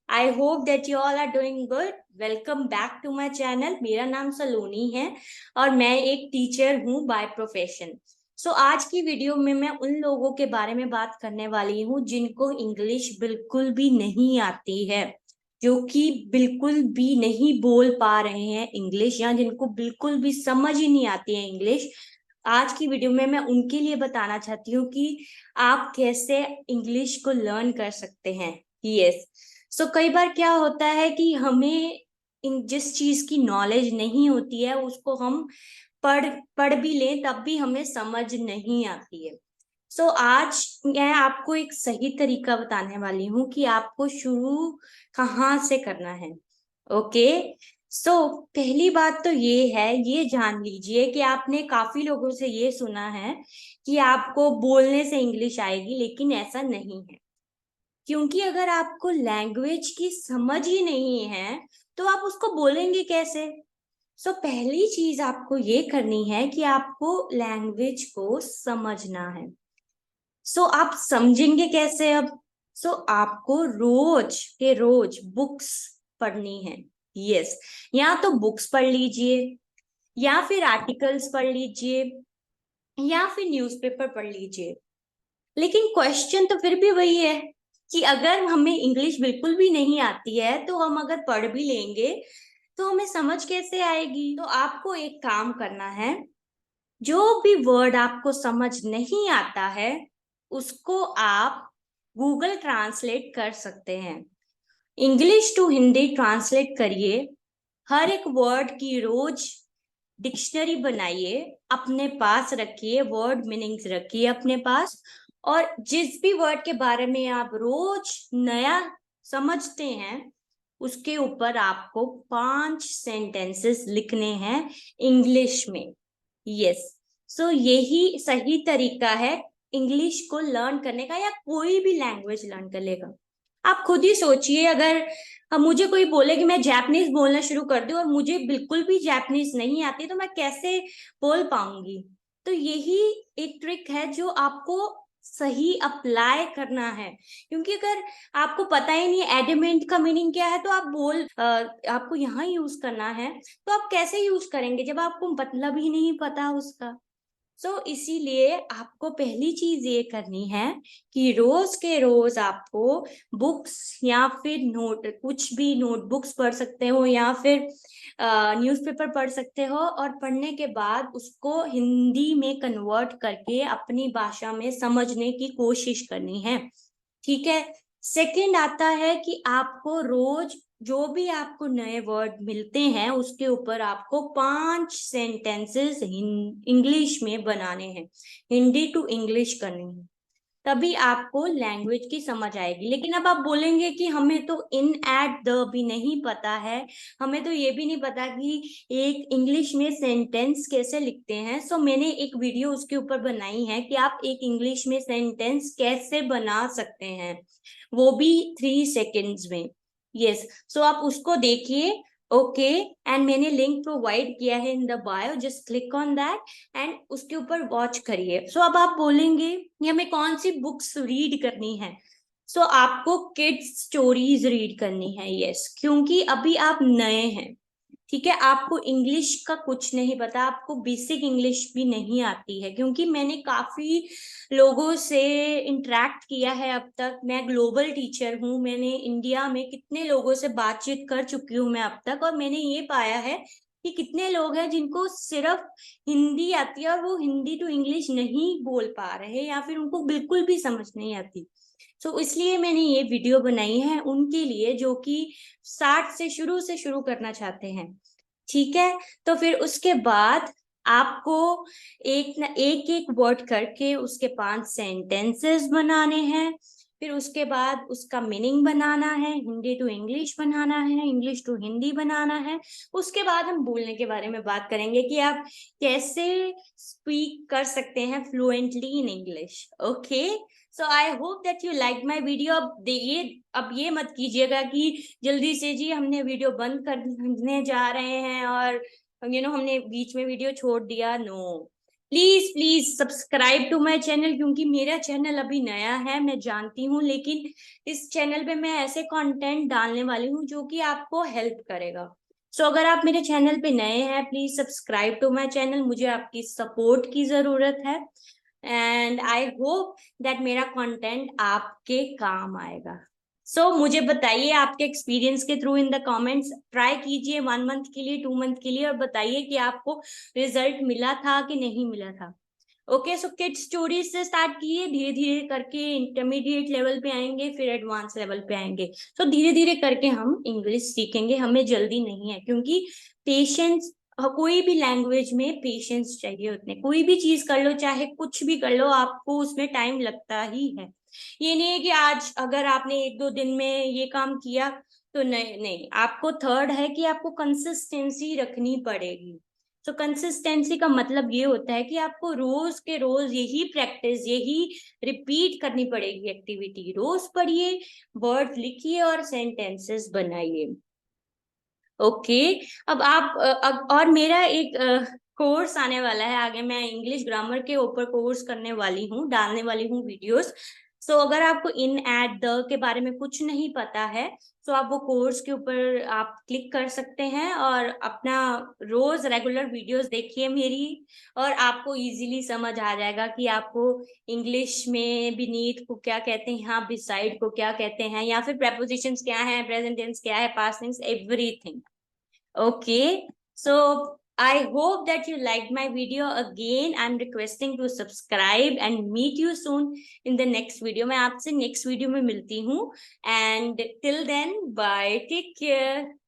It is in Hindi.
I hope that you all are doing good. Welcome back to my channel. मेरा नाम सलोनी है और मैं एक टीचर हूँ बाय प्रोफेशन। आज की वीडियो में मैं उन लोगों के बारे में बात करने वाली हूँ जिनको इंग्लिश बिल्कुल भी नहीं आती है, जो कि बिल्कुल भी नहीं बोल पा रहे हैं इंग्लिश, या जिनको बिल्कुल भी समझ ही नहीं आती है इंग्लिश। आज की वीडियो में मैं उनके लिए बताना चाहती हूँ कि आप कैसे इंग्लिश को लर्न कर सकते हैं। यस। कई बार क्या होता है कि हमें इन जिस चीज की नॉलेज नहीं होती है उसको हम पढ़ पढ़ भी लें तब भी हमें समझ नहीं आती है। आज मैं आपको एक सही तरीका बताने वाली हूँ कि आपको शुरू कहाँ से करना है। ओके। पहली बात तो ये है, ये जान लीजिए कि आपने काफी लोगों से ये सुना है कि आपको बोलने से इंग्लिश आएगी, लेकिन ऐसा नहीं है। क्योंकि अगर आपको लैंग्वेज की समझ ही नहीं है तो आप उसको बोलेंगे कैसे। पहली चीज आपको ये करनी है कि आपको लैंग्वेज को समझना है। आप समझेंगे कैसे अब। आपको रोज के रोज बुक्स पढ़नी है। यस। या तो बुक्स पढ़ लीजिए, या फिर आर्टिकल्स पढ़ लीजिए, या फिर न्यूज़पेपर पढ़ लीजिए। लेकिन क्वेश्चन तो फिर भी वही है कि अगर हमें इंग्लिश बिल्कुल भी नहीं आती है तो हम अगर पढ़ भी लेंगे तो हमें समझ कैसे आएगी। आपको एक काम करना है, जो भी वर्ड आपको समझ नहीं आता है उसको आप गूगल ट्रांसलेट कर सकते हैं। इंग्लिश टू हिंदी ट्रांसलेट करिए। हर एक वर्ड की रोज डिक्शनरी बनाइए, अपने पास रखिए, वर्ड मीनिंग्स रखिए अपने पास। और जिस भी वर्ड के बारे में आप रोज नया समझते हैं उसके ऊपर आपको 5 सेंटेंसेस लिखने हैं इंग्लिश में। यस। यही सही तरीका है इंग्लिश को लर्न करने का, या कोई भी लैंग्वेज लर्न करने का। आप खुद ही सोचिए, अगर अब मुझे कोई बोले कि मैं जापानीज बोलना शुरू कर दूं और मुझे बिल्कुल भी जापानीज नहीं आती तो मैं कैसे बोल पाऊंगी। यही एक ट्रिक है जो आपको सही अप्लाई करना है। क्योंकि अगर आपको पता ही नहीं एडिमेंट का मीनिंग क्या है तो आपको यहाँ यूज करना है, तो आप कैसे यूज करेंगे जब आपको मतलब ही नहीं पता उसका। इसीलिए आपको पहली चीज ये करनी है कि रोज के रोज आपको बुक्स या फिर नोट, कुछ भी नोटबुक्स पढ़ सकते हो या फिर न्यूज़पेपर पढ़ सकते हो, और पढ़ने के बाद उसको हिंदी में कन्वर्ट करके अपनी भाषा में समझने की कोशिश करनी है। ठीक है। सेकंड आता है कि आपको रोज जो भी आपको नए वर्ड मिलते हैं उसके ऊपर आपको 5 सेंटेंसेस इंग्लिश में बनाने हैं, हिंदी टू इंग्लिश करनी है। तभी आपको लैंग्वेज की समझ आएगी। लेकिन अब आप बोलेंगे कि हमें तो इन एट द भी नहीं पता है, हमें तो ये भी नहीं पता कि एक इंग्लिश में सेंटेंस कैसे लिखते हैं। मैंने एक वीडियो उसके ऊपर बनाई है कि आप एक इंग्लिश में सेंटेंस कैसे बना सकते हैं, वो भी 3 सेकेंड्स में। यस। आप उसको देखिए। ओके। एंड मैंने लिंक प्रोवाइड किया है in the bio, just click on that and उसके ऊपर वॉच करिए। अब आप बोलेंगे कि हमें कौन सी बुक्स रीड करनी है। आपको किड्स स्टोरीज रीड करनी है। यस। क्योंकि अभी आप नए हैं, ठीक है, आपको इंग्लिश का कुछ नहीं पता, आपको बेसिक इंग्लिश भी नहीं आती है। क्योंकि मैंने काफी लोगों से इंटरेक्ट किया है अब तक, मैं ग्लोबल टीचर हूँ, मैंने इंडिया में कितने लोगों से बातचीत कर चुकी हूँ मैं अब तक, और मैंने ये पाया है कि कितने लोग हैं जिनको सिर्फ हिंदी आती है और वो हिंदी टू इंग्लिश नहीं बोल पा रहे, या फिर उनको बिल्कुल भी समझ नहीं आती। इसलिए मैंने ये वीडियो बनाई है उनके लिए जो कि 60 से शुरू करना चाहते हैं। ठीक है। फिर उसके बाद आपको एक ना एक एक वर्ड करके उसके 5 सेंटेंसेस बनाने हैं। फिर उसके बाद उसका मीनिंग बनाना है, हिंदी टू इंग्लिश बनाना है, इंग्लिश टू हिंदी बनाना है। उसके बाद हम बोलने के बारे में बात करेंगे कि आप कैसे स्पीक कर सकते हैं fluently in English. Okay. I hope that you like my video. अब ये मत कीजिएगा कि जल्दी से जी हमने वीडियो बंद करने जा रहे हैं और हमने बीच में वीडियो छोड़ दिया। No, please please subscribe to my channel, क्योंकि मेरा चैनल अभी नया है, मैं जानती हूँ, लेकिन इस चैनल पे मैं ऐसे कंटेंट डालने वाली हूँ जो कि आपको हेल्प करेगा। सो अगर आप मेरे चैनल पे नए हैं, please subscribe to my channel, मुझे आपकी सपोर्ट की जरूरत है। एंड आई होप दैट मेरा कंटेंट आपके काम आएगा। सो मुझे बताइए आपके एक्सपीरियंस के through in the comments, try कीजिए 1 मंथ के लिए, 2 मंथ के लिए, और बताइए कि आपको रिजल्ट मिला था कि नहीं मिला था। ओके, सो किड स्टोरीज से स्टार्ट किए, धीरे धीरे करके इंटरमीडिएट लेवल पे आएंगे, फिर एडवांस लेवल पे आएंगे। तो धीरे धीरे करके हम इंग्लिश सीखेंगे, हमें जल्दी नहीं है, क्योंकि पेशेंस, कोई भी लैंग्वेज में पेशेंस चाहिए उतने। कोई भी चीज कर लो, चाहे कुछ भी कर लो, आपको उसमें टाइम लगता ही है। ये नहीं है कि आज अगर आपने 1-2 दिन में ये काम किया तो नहीं नहीं, आपको थर्ड है कि आपको कंसिस्टेंसी रखनी पड़ेगी। तो कंसिस्टेंसी का मतलब ये होता है कि आपको रोज के रोज यही प्रैक्टिस, यही रिपीट करनी पड़ेगी एक्टिविटी। रोज पढ़िए, वर्ड लिखिए और सेंटेंसेस बनाइए। ओके। अब आप अब और मेरा एक कोर्स आने वाला है आगे, मैं इंग्लिश ग्रामर के ऊपर कोर्स करने वाली हूँ, डालने वाली हूँ वीडियोस। सो अगर आपको इन एट द के बारे में कुछ नहीं पता है, तो आप वो कोर्स के ऊपर आप क्लिक कर सकते हैं और अपना रोज रेगुलर वीडियोस देखिए मेरी, और आपको इजीली समझ आ जाएगा कि आपको इंग्लिश में बीनीथ को क्या कहते हैं, यहाँ बिसाइड को क्या कहते हैं, या फिर prepositions क्या है, प्रेजेंट टेंस क्या है, past tense, everything. Okay, so I hope that you liked my video. Again, I'm requesting to subscribe and meet you soon in the next video. मैं आपसे next video में मिलती हूँ, and till then, bye, take care.